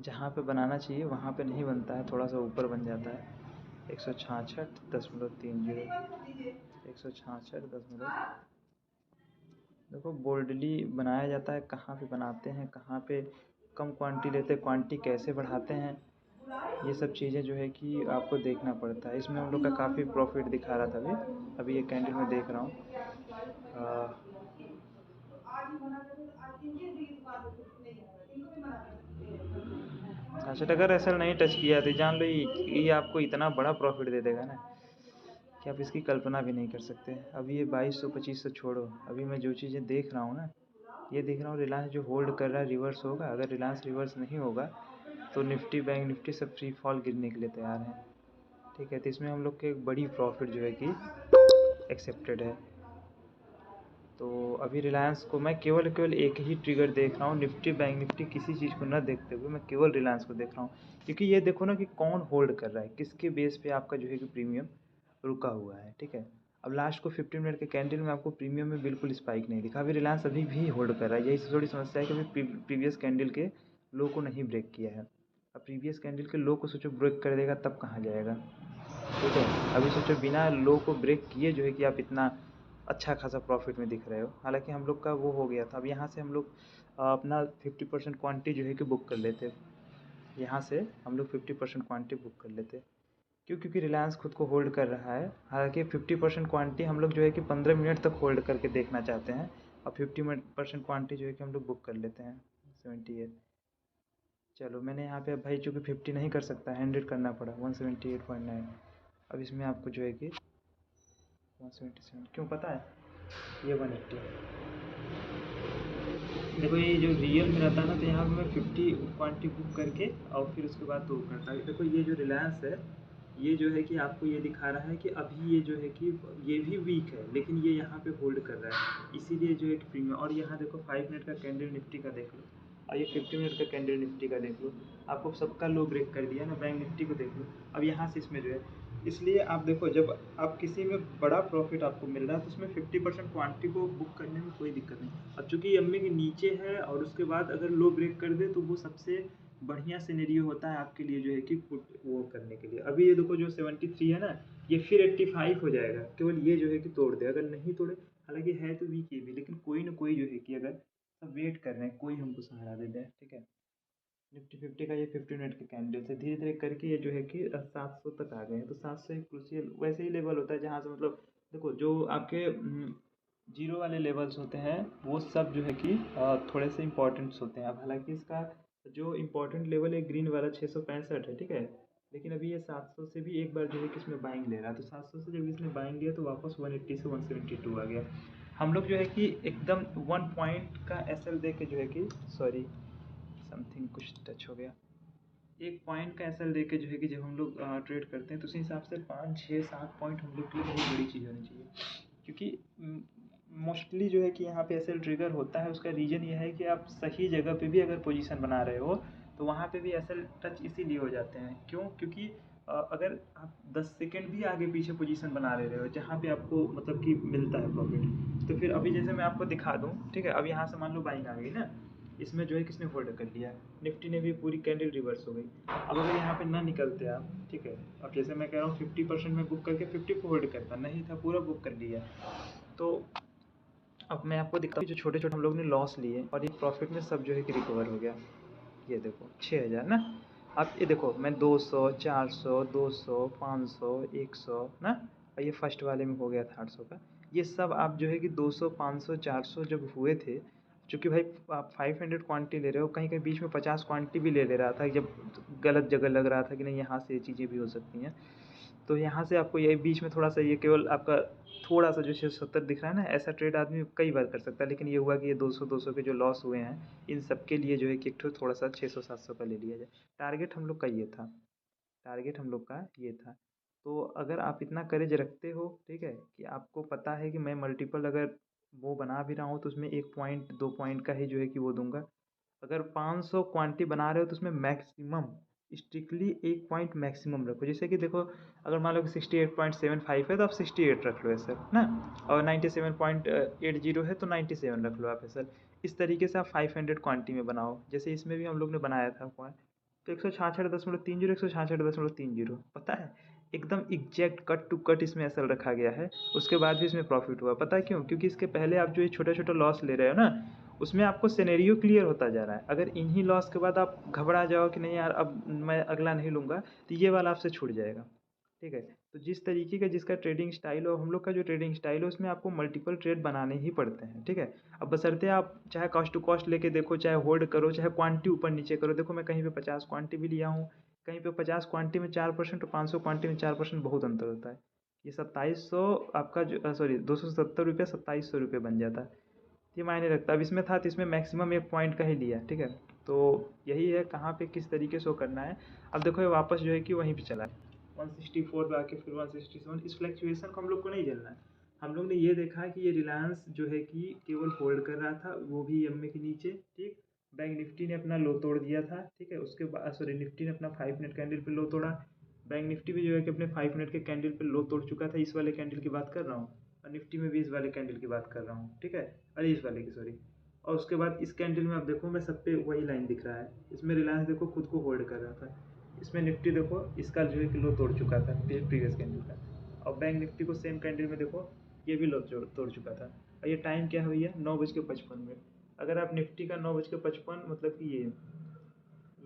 जहाँ पे बनाना चाहिए वहाँ पे नहीं बनता है, थोड़ा सा ऊपर बन जाता है। 166.30 166.10 देखो बोल्डली बनाया जाता है, कहाँ पे बनाते हैं, कहाँ पे कम क्वांटिटी लेते हैं, क्वांटिटी कैसे बढ़ाते हैं, ये सब चीज़ें जो है कि आपको देखना पड़ता है। इसमें हम लोग का काफ़ी प्रॉफिट दिखा रहा था अभी ये कैंडल में देख रहा हूँ। अच्छा, अगर ऐसा नहीं टच किया तो जान लो ये आपको इतना बड़ा प्रॉफिट दे देगा ना कि आप इसकी कल्पना भी नहीं कर सकते। अभी ये 2200-2500 छोड़ो, अभी मैं जो चीज़ें देख रहा हूँ ना, ये देख रहा हूँ रिलायंस जो होल्ड कर रहा है रिवर्स होगा। अगर रिलायंस रिवर्स नहीं होगा तो निफ्टी, बैंक निफ्टी सब फ्री फॉल गिरने के लिए तैयार हैं। ठीक है, तो इसमें हम लोग के एक बड़ी प्रॉफिट जो है कि एक्सेप्टेड है। तो अभी रिलायंस को मैं केवल एक ही ट्रिगर देख रहा हूँ, निफ्टी बैंक निफ्टी किसी चीज़ को न देखते हुए मैं केवल रिलायंस को देख रहा हूँ। क्योंकि ये देखो ना कि कौन होल्ड कर रहा है, किसके बेस पे आपका जो है कि प्रीमियम रुका हुआ है। ठीक है, अब लास्ट को 15 मिनट के कैंडल में आपको प्रीमियम में बिल्कुल स्पाइक नहीं दिखा। अभी रिलायंस अभी भी होल्ड कर रहा है, यही थोड़ी समस्या है कि अभी प्रीवियस कैंडल के लो को नहीं ब्रेक किया है। अब प्रीवियस कैंडल के लो को सोचो ब्रेक कर देगा तब कहाँ जाएगा। ठीक है, अभी सोचो बिना लो को ब्रेक किए जो है कि आप इतना अच्छा खासा प्रॉफिट में दिख रहे हो। हालांकि हम लोग का वो हो गया था। अब यहाँ से हम लोग अपना 50% क्वांटिटी जो है कि बुक कर लेते। यहाँ से हम लोग 50% क्वांटिटी बुक कर लेते। क्यों? क्योंकि रिलायंस खुद को होल्ड कर रहा है। हालांकि 50% क्वांटिटी हम लोग जो है कि 15 मिनट तक होल्ड करके देखना चाहते हैं। और 50% क्वांटिटी जो है कि हम लोग बुक कर लेते हैं 78। चलो मैंने यहाँ पे अब भाई चूँकि 50 नहीं कर सकता, 100 करना पड़ा 178.9। अब इसमें आपको जो है कि 177 क्यों पता है, ये 180। देखो ये जो रियल में रहता है ना, तो यहाँ पे मैं 50 क्वांटिटी बुक करके और फिर उसके बाद तो करता है। देखो ये जो रिलायंस है, ये जो है कि आपको ये दिखा रहा है कि अभी ये जो है कि ये भी वीक है, लेकिन ये यहाँ पे होल्ड कर रहा है, इसीलिए जो है कि प्रीमियम। और यहाँ देखो 5 मिनट का कैंडल निफ्टी का देख लो, और ये 50 मिनट का कैंडल निफ्टी का देख लो, आपको सबका लो ब्रेक कर दिया ना। बैंक निफ्टी को देख लो, अब यहाँ से इसमें जो है, इसलिए आप देखो जब आप किसी में बड़ा प्रॉफिट आपको मिल रहा है तो उसमें 50% क्वांटिटी को बुक करने में कोई दिक्कत नहीं। अब चूँकि एम के नीचे है और उसके बाद अगर लो ब्रेक कर दे तो वो सबसे बढ़िया सिनेरियो होता है आपके लिए जो है कि पुट वो करने के लिए। अभी ये देखो जो 73 है ना, ये फिर 85 हो जाएगा, केवल ये जो है कि तोड़ दे। अगर नहीं तोड़े, हालांकि है तो वीक ये भी, लेकिन कोई ना कोई जो है कि अगर सब वेट कर रहे हैं, कोई हमको सहारा दे दे। ठीक है, निफ्टी 50 का ये 15 मिनट के कैंडल से धीरे धीरे करके ये जो है कि 700 तक आ गए हैं। तो 700 एक क्रूशियल वैसे ही लेवल होता है जहाँ से मतलब देखो जो आपके जीरो वाले लेवल्स होते हैं वो सब जो है कि थोड़े से इंपॉर्टेंट्स होते हैं। अब हालांकि इसका जो इम्पोर्टेंट लेवल है ग्रीन वाला 665 है। ठीक है, लेकिन अभी ये 700 से भी एक बार जो है कि इसमें बाइंग ले रहा है। तो 700 से जब इसने बाइंग लिया तो वापस 180 से 172 आ गया। हम लोग जो है कि एकदम 1 पॉइंट का एसएल दे के जो है कि सॉरी समथिंग कुछ टच हो गया, 1 पॉइंट का एसएल दे के जो है कि जब हम लोग ट्रेड करते हैं तो उसी हिसाब से 5 6 7 पॉइंट हम लोग के लिए बहुत बड़ी चीज़ होनी चाहिए। क्योंकि मोस्टली जो है कि यहाँ पे एसएल ट्रिगर होता है, उसका रीज़न ये है कि आप सही जगह पे भी अगर पोजीशन बना रहे हो तो वहाँ पे भी एसएल टच इसीलिए हो जाते हैं। क्यों? क्योंकि अगर आप 10 सेकंड भी आगे पीछे पोजीशन बना ले रहे हो जहाँ पे आपको मतलब कि मिलता है प्रॉफिट, तो फिर अभी जैसे मैं आपको दिखा दूँ। ठीक है, अब यहाँ से मान लो बाइंग आ गई ना, इसमें जो है किसने होल्ड कर लिया, निफ्टी ने भी पूरी कैंडल रिवर्स हो गई। अब अगर यहाँ पे ना निकलते आप, ठीक है, अब जैसे मैं कह रहा हूँ 50% में बुक करके 50 को होल्ड करता, नहीं था पूरा बुक कर लिया। तो अब मैं आपको दिखाता हूँ जो छोटे छोटे हम लोग ने लॉस लिए और ये प्रॉफिट में सब जो है कि रिकवर हो गया। ये देखो 6000 ना, अब ये देखो मैं 200 400 200 500 100 ना, और ये फर्स्ट वाले में हो गया था 800 का। ये सब आप जो है कि 200 500 400 जब हुए थे, चूँकि भाई आप 500 क्वांटिटी ले रहे हो, कहीं कहीं बीच में 50 क्वांटिटी भी ले रहा था जब गलत जगह लग रहा था कि नहीं यहाँ से ये चीज़ें भी हो सकती हैं। तो यहाँ से आपको ये बीच में थोड़ा सा ये केवल आपका थोड़ा सा जो 670 दिख रहा है ना, ऐसा ट्रेड आदमी कई बार कर सकता है। लेकिन ये हुआ कि ये 200 के जो लॉस हुए हैं इन सब के लिए जो है कि एक थोड़ा सा 600 700 का ले लिया जाए। टारगेट हम लोग का ये था, टारगेट हम लोग का ये था। तो अगर आप इतना करेज रखते हो, ठीक है, कि आपको पता है कि मैं मल्टीपल अगर वो बना भी रहा हूँ तो उसमें 1 पॉइंट 2 पॉइंट का ही जो है कि वो दूंगा। अगर 500 क्वांटिटी बना रहे हो तो उसमें मैक्सिमम स्ट्रिक्टली 1 पॉइंट मैक्सिमम रखो। जैसे कि देखो अगर मान लो कि 68.75 है तो आप 68 रख लो ऐसा ना, और 97.80 है तो 97 रख लो आप ऐसा। इस तरीके से आप 500 क्वांटिटी में बनाओ, जैसे इसमें भी हम लोग ने बनाया था तो 166.30, 166.30 पता है, एकदम एग्जैक्ट कट टू कट इसमें एसएल रखा गया है। उसके बाद भी इसमें प्रॉफिट हुआ, पता है क्यों? क्योंकि इसके पहले आप जो ये छोटा छोटा लॉस ले रहे हो ना, उसमें आपको सिनेरियो क्लियर होता जा रहा है। अगर इन्हीं लॉस के बाद आप घबरा जाओ कि नहीं यार अब मैं अगला नहीं लूँगा, तो ये वाला आपसे छूट जाएगा। ठीक है, तो जिस तरीके का जिसका ट्रेडिंग स्टाइल हो, हम लोग का जो ट्रेडिंग स्टाइल है उसमें आपको मल्टीपल ट्रेड बनाने ही पड़ते हैं। ठीक है, अब बशर्ते आप चाहे कॉस्ट टू कॉस्ट लेके देखो, चाहे होल्ड करो, चाहे क्वांटिटी ऊपर नीचे करो। देखो मैं कहीं पे 50 क्वांटिटी भी लिया हूँ, कहीं पे 50 क्वांटिटी में 4% और 500 क्वांटिटी में 4% बहुत अंतर होता है। ये 2700 आपका जो सॉरी 270 रुपये 2700 रुपये बन जाता है। ये मायने रखता है। अब इसमें था तो इसमें मैक्सिमम एक पॉइंट का ही लिया। ठीक है, तो यही है कहाँ पे किस तरीके से वो करना है। अब देखो ये वापस जो है कि वहीं पे चला है 164 पे आके फिर 167। इस फ्लैक्चुएशन को हम लोग को नहीं झेलना है। हम लोग ने ये देखा है कि ये रिलायंस जो है कि केवल होल्ड कर रहा था, वो भी EMA के नीचे। ठीक, बैंक निफ्टी ने अपना लो तोड़ दिया था। ठीक है, उसके बाद सॉरी निफ्टी ने अपना 5 मिनट कैंडल पे लो तोड़ा। बैंक निफ्टी भी जो है कि अपने 5 मिनट के कैंडल पे लो तोड़ चुका था। इस वाले कैंडल की बात कर रहा हूँ, और निफ्टी में भी इस वाले कैंडल की बात कर रहा हूँ। ठीक है, अरे इस वाले की सॉरी। और उसके बाद इस कैंडल में आप देखो मैं सब पे वही लाइन दिख रहा है। इसमें रिलायंस देखो खुद को होल्ड कर रहा था। इसमें निफ्टी देखो इसका जो है कि लो तोड़ चुका था प्रीवियस कैंडल का। और बैंक निफ्टी को सेम कैंडल में देखो ये भी लो तोड़ चुका था। और ये टाइम क्या हुई है 9:55। अगर आप निफ्टी का 9:55 मतलब कि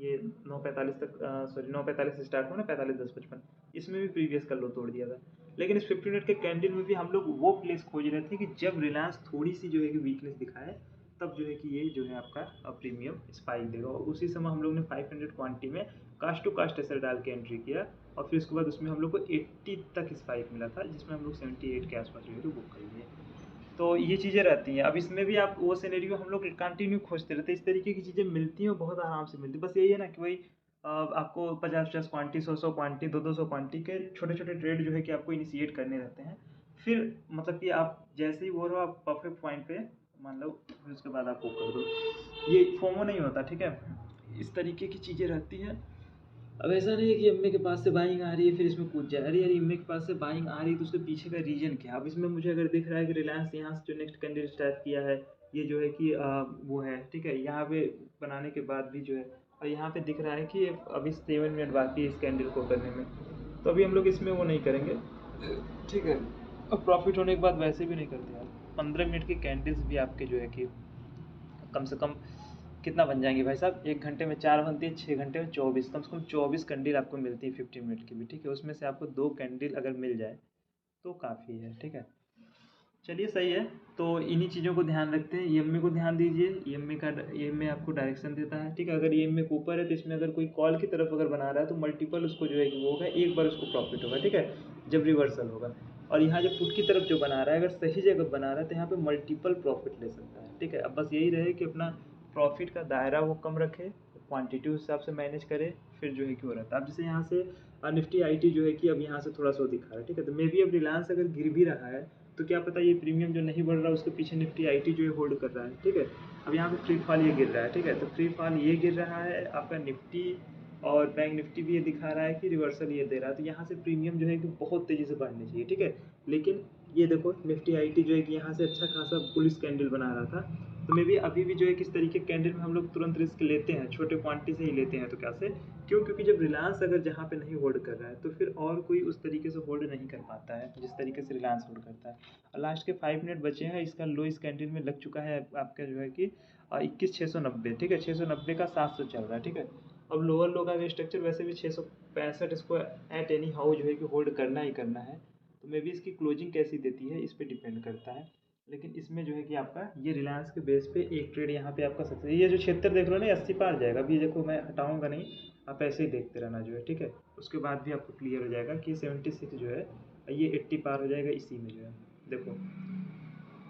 ये 9:45 तक सॉरी 9:45 से स्टार्ट हुआ ना, 45:10:55, इसमें भी प्रीवियस का लो तोड़ दिया था। लेकिन इस 50 मिनट के कैंडल में भी हम लोग वो प्लेस खोज रहे थे कि जब रिलायंस थोड़ी सी जो है कि वीकनेस दिखाए, तब जो है कि ये जो है आपका प्रीमियम स्पाइक देगा। और उसी समय हम लोग ने 500 क्वांटिटी में कास्ट टू कास्ट एसएल डाल के एंट्री किया। और फिर उसके बाद उसमें हम लोग को 80 तक स्पाइक मिला था, जिसमें हम लोग 78 के आसपास जो है कि बुक कर लिए। तो ये चीज़ें रहती हैं। अब इसमें भी आप वो सिनेरियो हम लोग कंटिन्यू खोजते रहते हैं। इस तरीके की चीज़ें मिलती हैं और बहुत आराम से मिलती है। बस यही है ना कि भाई आपको 50-50 क्वांटिटी, 100-100 क्वांटिटी, 200-200 क्वांटिटी के छोटे छोटे ट्रेड जो है कि आपको इनिशिएट करने रहते हैं। फिर मतलब कि आप जैसे ही बोल रहे हो आप परफेक्ट पॉइंट पे मान लो, फिर उसके बाद आप वो कर दो। ये फोमो नहीं होता। ठीक है, इस तरीके की चीज़ें रहती हैं। अब ऐसा नहीं है कि एमए के पास से बाइंग आ रही है फिर इसमें कूद जाए। अरे यार एमए के पास से बाइंग आ रही है तो उसके पीछे का रीजन क्या है? अब इसमें मुझे अगर दिख रहा है कि रिलायंस यहाँ से जो नेक्स्ट कैंडल स्टार्ट किया है, ये जो है कि वो है। ठीक है, यहाँ पे बनाने के बाद भी जो है, और यहाँ पे दिख रहा है कि अभी 7 मिनट बाकी है इस कैंडल को करने में, तो अभी हम लोग इसमें वो नहीं करेंगे। ठीक है, अब प्रॉफिट होने के बाद वैसे भी नहीं करते यार। 15 मिनट के कैंडल्स भी आपके जो है कि कम से कम कितना बन जाएंगे भाई साहब? 1 घंटे में 4 बनती है, 6 घंटे में 24, कम से कम 24 कैंडल आपको मिलती है 50 मिनट की भी। ठीक है, उसमें से आपको 2 कैंडल अगर मिल जाए तो काफ़ी है। ठीक है, चलिए सही है। तो इन्हीं चीज़ों को ध्यान रखते हैं। EMA को ध्यान दीजिए। EMA आपको डायरेक्शन देता है। ठीक है, अगर EMA के ऊपर है तो इसमें अगर कोई कॉल की तरफ अगर बना रहा है तो मल्टीपल उसको जो है कि वो होगा, एक बार उसको प्रॉफिट होगा। ठीक है, जब रिवर्सल होगा। और यहाँ जब पुट की तरफ जो बना रहा है, अगर सही जगह बना रहा है तो यहाँ पे मल्टीपल प्रॉफिट ले सकता है। ठीक है, अब बस यही रहे कि अपना प्रॉफिट का दायरा वो कम रखे, क्वांटिटी उस हिसाब से मैनेज करे, फिर जो है कि वो रहता है। अब जैसे यहाँ से निफ्टी IT जो है कि अब यहाँ से थोड़ा सा दिखा रहा है। ठीक है, तो मे बी अब रिलायंस अगर गिर भी रहा है तो क्या पता ये प्रीमियम जो नहीं बढ़ रहा उसके पीछे निफ्टी IT जो है होल्ड कर रहा है। ठीक है, अब यहाँ पे फ्री फॉल ये गिर रहा है। ठीक है, तो फ्री फॉल ये गिर रहा है आपका निफ्टी, और बैंक निफ्टी भी ये दिखा रहा है कि रिवर्सल ये दे रहा है। तो यहाँ से प्रीमियम जो है कि बहुत तेज़ी से बढ़नी चाहिए। ठीक है, लेकिन ये देखो निफ्टी IT जो है कि यहाँ से अच्छा खासा बुलिश कैंडल बना रहा था। तो मे बी अभी भी जो है किस तरीके कैंडल में हम लोग तुरंत रिस्क लेते हैं, छोटे क्वांटिटी से ही लेते हैं। तो कैसे? क्यों? क्योंकि जब रिलायंस अगर जहाँ पे नहीं होल्ड कर रहा है तो फिर और कोई उस तरीके से होल्ड नहीं कर पाता है जिस तरीके से रिलायंस होल्ड करता है। और लास्ट के 5 मिनट बचे हैं, इसका लो इस कैंडल में लग चुका है आपका जो है कि 21,690। ठीक है, 690 का 700 चल रहा है। ठीक है, अब लोअर लो का स्ट्रक्चर वैसे भी 665 इसको एट एनी हाउ जो है कि होल्ड करना ही करना है। तो मे बी इसकी क्लोजिंग कैसी देती है इस पर डिपेंड करता है। लेकिन इसमें जो है कि आपका ये रिलायंस के बेस पे एक ट्रेड यहाँ पे आपका सक्सेस। ये जो क्षेत्र देख रहे हो ना 80 पार जाएगा। अभी देखो मैं हटाऊंगा नहीं, आप ऐसे ही देखते रहना जो है। ठीक है, उसके बाद भी आपको क्लियर हो जाएगा कि 76 जो है ये 80 पार हो जाएगा इसी में जो है। देखो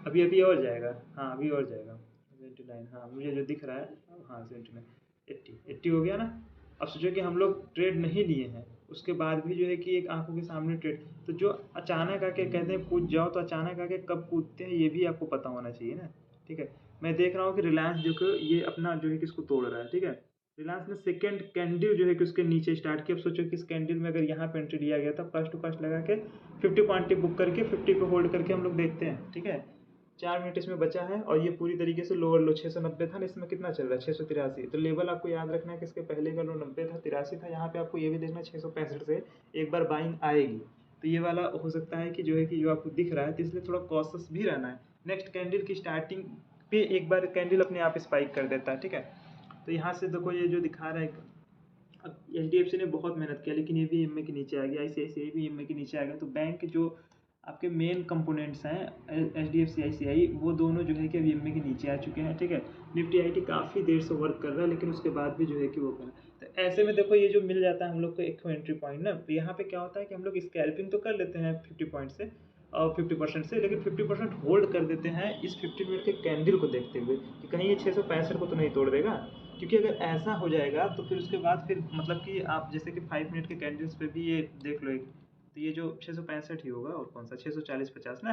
अभी अभी और जाएगा। हाँ अभी और जाएगा 79। हाँ मुझे जो दिख रहा है, हाँ 79, 80 हो गया ना। अब सोचो कि हम लोग ट्रेड नहीं लिए हैं, उसके बाद भी जो है कि एक आंखों के सामने ट्रेड, तो जो अचानक आके कहते हैं कूद जाओ, तो अचानक आके कब कूदते हैं ये भी आपको पता होना चाहिए ना। ठीक है, मैं देख रहा हूँ कि रिलायंस जो कि ये अपना जो है कि इसको तोड़ रहा है। ठीक है, रिलायंस ने सेकंड कैंडल जो है कि उसके नीचे स्टार्ट किया। अब सोचो कि इस कैंडल में अगर यहाँ पे एंट्री लिया गया था, फर्स्ट टू फर्स्ट लगा के 50 क्वांटिटी बुक करके 50 पे होल्ड करके हम लोग देखते हैं। ठीक है, 4 मिनट इसमें बचा है और ये पूरी तरीके से लोअर लो 690 था ना, इसमें कितना चल रहा है 683। तो लेवल आपको याद रखना है कि इसके पहले का लो 90 था, 83 था। यहाँ पे आपको ये भी देखना 665 से एक बार बाइंग आएगी, तो ये वाला हो सकता है कि जो है कि जो आपको दिख रहा है, तो इसलिए थोड़ा कॉशियस भी रहना है। नेक्स्ट कैंडल की स्टार्टिंग पे एक बार कैंडल अपने आप स्पाइक कर देता है, ठीक है। तो यहाँ से देखो ये जो दिखा रहा है, अब एच ने बहुत मेहनत किया लेकिन ये भी EMA के नीचे आ गया, ICICI भी EMA के नीचे आ गया। तो बैंक जो आपके मेन कंपोनेंट्स हैं HDFC ICI, वो दोनों जो है कि अभी EMA के नीचे आ चुके हैं, ठीक है। निफ्टी IT काफ़ी देर से वर्क कर रहा है लेकिन उसके बाद भी जो है कि वो कर रहा है। तो ऐसे में देखो ये जो मिल जाता है हम लोग को एक एंट्री पॉइंट ना, तो यहाँ पे क्या होता है कि हम लोग स्कैल्पिंग तो कर लेते हैं 50 पॉइंट से और 50% से, लेकिन 50% होल्ड कर देते हैं इस 50 मिनट के कैंडल को देखते हुए कि कहीं ये 665 को तो नहीं तोड़ देगा। क्योंकि अगर ऐसा हो जाएगा तो फिर उसके बाद फिर मतलब कि आप जैसे कि 5 मिनट के कैंडल्स पे भी ये देख लो एक, तो ये जो 665 ही होगा और कौन सा 640-50 ना।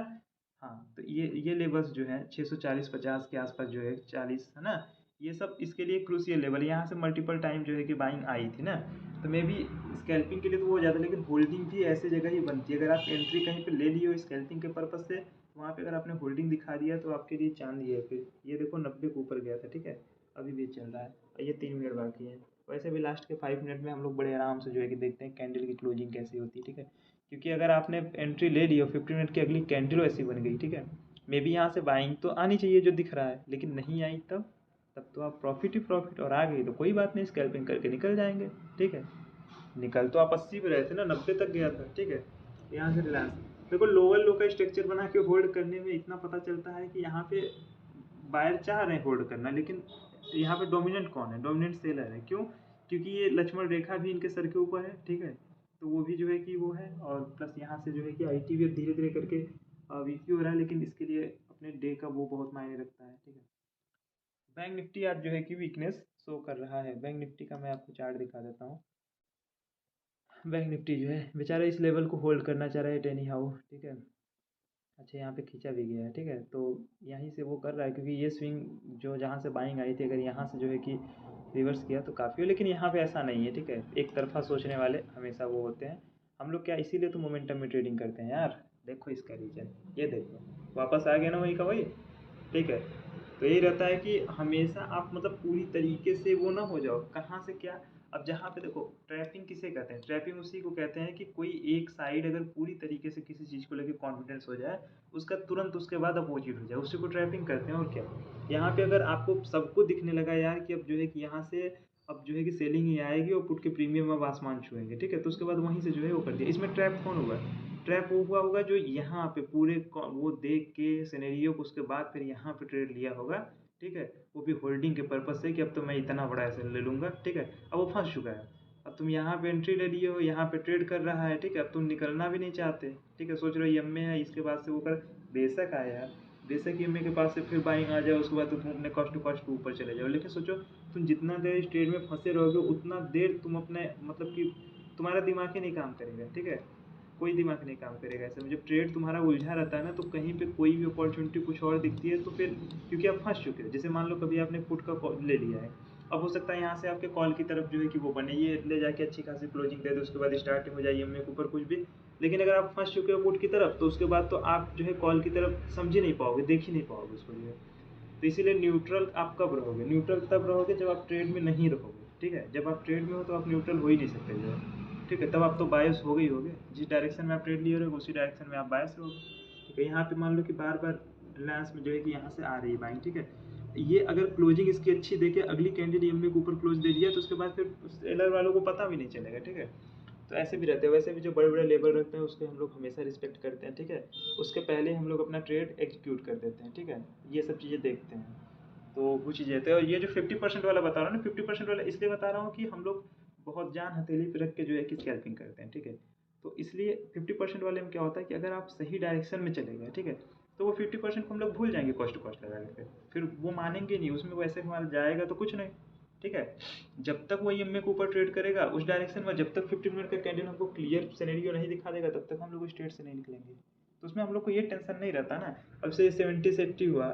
हाँ, तो ये लेवल्स जो है 640-50 के आसपास जो है 40 है ना, ये सब इसके लिए क्रूशियल लेवल है। यहाँ से मल्टीपल टाइम जो है कि बाइंग आई थी ना, तो मे बी स्कैल्पिंग के लिए तो वो हो जाता है, लेकिन होल्डिंग भी ऐसी जगह ही बनती है। अगर आप एंट्री कहीं पे ले लिए हो स्कैल्पिंग के पर्पज से, वहाँ पे अगर आपने होल्डिंग दिखा दिया तो आपके लिए चांदी है। फिर ये देखो 90 के ऊपर गया था, ठीक है, अभी भी चल रहा है और ये 3 मिनट बाकी है। वैसे भी लास्ट के 5 मिनट में हम लोग बड़े आराम से जो है कि देखते हैं कैंडल की क्लोजिंग कैसी होती है, ठीक है। क्योंकि अगर आपने एंट्री ले ली और 50 मिनट की अगली कैंडल ऐसी बन गई, ठीक है, मे बी यहाँ से बाइंग तो आनी चाहिए जो दिख रहा है, लेकिन नहीं आई तब तो आप प्रॉफिट ही प्रॉफिट, और आ गई तो कोई बात नहीं, स्कैल्पिंग करके निकल जाएंगे, ठीक है। निकल तो आप 80 पे रहे थे ना, 90 तक गया था, ठीक है। यहाँ से रिलायंस देखो लोअर लो का स्ट्रक्चर बना के होल्ड करने में इतना पता चलता है कि यहाँ पे बायर चाह रहे हैं होल्ड करना, लेकिन यहाँ पे डोमिनेंट कौन है, डोमिनेंट सेलर है। क्यों? क्योंकि ये लक्ष्मण रेखा भी इनके सर के ऊपर है, ठीक है, तो वो भी जो है कि वो है, और प्लस यहाँ से जो है कि IT भी धीरे धीरे करके वीक हो रहा है, लेकिन इसके लिए अपने डे का वो बहुत मायने रखता है, ठीक है। बैंक निफ्टी आज जो है कि वीकनेस शो कर रहा है। बैंक निफ्टी का मैं आपको चार्ट दिखा देता हूँ। बैंक निफ्टी जो है बेचारा इस लेवल को होल्ड करना चाह रहा है एनी हाउ, ठीक है। अच्छा, यहाँ पे खींचा भी गया है, ठीक है, तो यहीं से वो कर रहा है क्योंकि ये स्विंग जो जहाँ से बाइंग आई थी, अगर यहाँ से जो है कि रिवर्स किया तो काफ़ी हो, लेकिन यहाँ पे ऐसा नहीं है, ठीक है। एक तरफा सोचने वाले हमेशा वो होते हैं। हम लोग क्या इसीलिए तो मोमेंटम में ट्रेडिंग करते हैं यार। देखो इसका रीजन, ये देखो वापस आ गया ना वही का वही, ठीक है। तो यही रहता है कि हमेशा आप मतलब पूरी तरीके से वो ना हो जाओ, कहाँ से क्या। अब जहाँ पे देखो ट्रैपिंग किसे कहते हैं, ट्रैपिंग उसी को कहते हैं कि कोई एक साइड अगर पूरी तरीके से किसी चीज़ को लेकर कॉन्फिडेंस हो जाए, उसका तुरंत उसके बाद अपोजिट हो जाए, उसी को ट्रैपिंग करते हैं। और क्या, यहाँ पे अगर आपको सबको दिखने लगा यार कि अब जो है कि यहाँ से अब जो है कि सेलिंग ही आएगी और पुट के प्रीमियम अब आसमान छुएंगे, ठीक है, तो उसके बाद वहीं से जो है वो कर दिया। इसमें ट्रैप कौन हुआ? ट्रैप वो हुआ होगा जो यहाँ पे पूरे वो देख के सिनेरियो को उसके बाद फिर यहाँ पे ट्रेड लिया होगा, ठीक है, वो भी होल्डिंग के पर्पज से कि अब तो मैं इतना बड़ा ऐसे ले लूँगा, ठीक है। अब वो फंस चुका है। अब तुम यहाँ पे एंट्री ले लिए हो, यहाँ पे ट्रेड कर रहा है, ठीक है, अब तुम निकलना भी नहीं चाहते, ठीक है, सोच रहे हो EMA है इसके बाद से वो कर, बेशक आया यार, बेशक EMA के पास से फिर बाइंग आ जाए, उसके बाद तो तुम अपने कॉस्ट टू कॉस्ट ऊपर चले जाओ, लेकिन सोचो तुम जितना देर इस ट्रेड में फंसे रहोगे उतना देर तुम अपने मतलब कि तुम्हारा दिमाग ही नहीं काम करेगा, ठीक है, कोई दिमाग नहीं काम करेगा ऐसे में। जब ट्रेड तुम्हारा उलझा रहता है ना, तो कहीं पे कोई भी अपॉर्चुनिटी कुछ और दिखती है तो फिर क्योंकि आप फंस चुके हो। जैसे मान लो कभी आपने पुट का कॉल ले लिया है, अब हो सकता है यहाँ से आपके कॉल की तरफ जो है कि वो बने, ये ले जाके अच्छी खासी क्लोजिंग दे दे, उसके बाद स्टार्टिंग हो जाए EMA के ऊपर कुछ भी। लेकिन अगर आप फंस चुके हो पुट की तरफ, तो उसके बाद तो आप जो है कॉल की तरफ समझ ही नहीं पाओगे, देख ही नहीं पाओगे उसको जो है। तो इसीलिए न्यूट्रल आप कब रहोगे? न्यूट्रल तब रहोगे जब आप ट्रेड में नहीं रहोगे, ठीक है। जब आप ट्रेड में हो तो आप न्यूट्रल हो ही नहीं सकते जो है, ठीक है। तब आप तो बायस हो गई होगे, जिस डायरेक्शन में आप ट्रेड लिए रहोगे उसी डायरेक्शन में आप बायस रहोगे, ठीक है। यहाँ पे मान लो कि बार बार रिलायंस में जो है कि यहाँ से आ रही है बाइंग, ठीक है, ये अगर क्लोजिंग इसकी अच्छी देके अगली कैंडल EMA के ऊपर क्लोज दे दिया तो उसके बाद फिर सेलर वालों को पता भी नहीं चलेगा, ठीक है। तो ऐसे भी रहते हैं। वैसे भी जो बड़े बड़े लेवल रखते हैं उसके हम लोग हमेशा रिस्पेक्ट करते हैं, ठीक है। उसके पहले हम लोग अपना ट्रेड एग्जीक्यूट कर देते हैं, ठीक है, ये सब चीज़ें देखते हैं। तो वो चीज़ें थे। और ये जो 50% वाला बता रहा हूँ ना, 50% वाला इसलिए बता रहा हूँ कि हम लोग बहुत जान हथेली पे रख के जो है कि स्कैल्पिंग करते हैं, ठीक है। तो इसलिए 50% वाले में क्या होता है कि अगर आप सही डायरेक्शन में चले गए, ठीक है, तो वो 50% को हम लोग भूल जाएंगे कॉस्ट टू कॉस्ट लगा के, फिर वो मानेंगे नहीं, उसमें वैसे हमारा जाएगा तो कुछ नहीं, ठीक है। जब तक वो EMA के ऊपर ट्रेड करेगा उस डायरेक्शन में, जब तक 50 मिनट का कैंडल हमको क्लियर सिनेरियो नहीं दिखा देगा, तब तक हम लोग उस ट्रेड से नहीं निकलेंगे। तो उसमें हम लोग को ये टेंशन नहीं रहता ना। अब से 70 से 80 हुआ,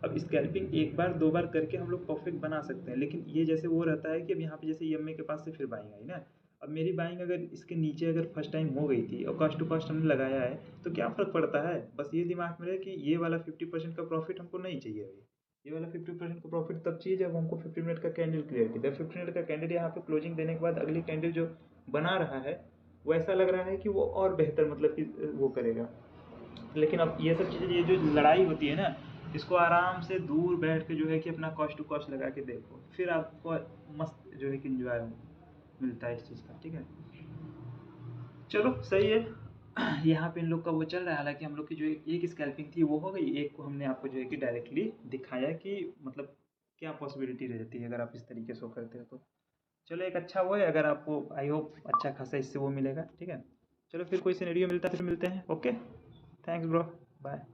अब स्कैल्पिंग एक बार दो बार करके हम लोग परफेक्ट बना सकते हैं, लेकिन ये जैसे वो रहता है कि अब यहाँ पे जैसे EMA के पास से फिर बाइंग आई ना, अब मेरी बाइंग अगर इसके नीचे अगर फर्स्ट टाइम हो गई थी और कॉस्ट टू कॉस्ट हमने लगाया है तो क्या फ़र्क पड़ता है, बस ये दिमाग में रहे कि ये वाला 50% का प्रॉफिट हमको नहीं चाहिए अभी। ये वाला 50% का प्रॉफिट तब चाहिए जब हमको 50 मिनट का कैंडल क्लियर की। जब 50 मिनट का कैंडल यहाँ पे क्लोजिंग देने के बाद अगली कैंडल जो बना रहा है वो ऐसा लग रहा है कि वो और बेहतर मतलब कि वो करेगा। लेकिन अब ये सब चीज़ें, ये जो लड़ाई होती है ना, इसको आराम से दूर बैठ के जो है कि अपना कॉस्ट टू कॉस्ट लगा के देखो, फिर आपको मस्त जो है कि इंजॉय मिलता है इस चीज़ का। ठीक है, चलो सही है। यहाँ पे इन लोग का वो चल रहा है, हालांकि हम लोग की जो एक स्कैल्पिंग थी वो हो गई, एक को हमने आपको जो है कि डायरेक्टली दिखाया कि मतलब क्या पॉसिबिलिटी रहती है अगर आप इस तरीके से वो करते हो तो। चलो एक अच्छा वो है, अगर आपको आई होप अच्छा खासा इससे वो मिलेगा। ठीक है, चलो फिर कोई सिनेरियो मिलता है फिर मिलते हैं। Okay, thanks bro, bye.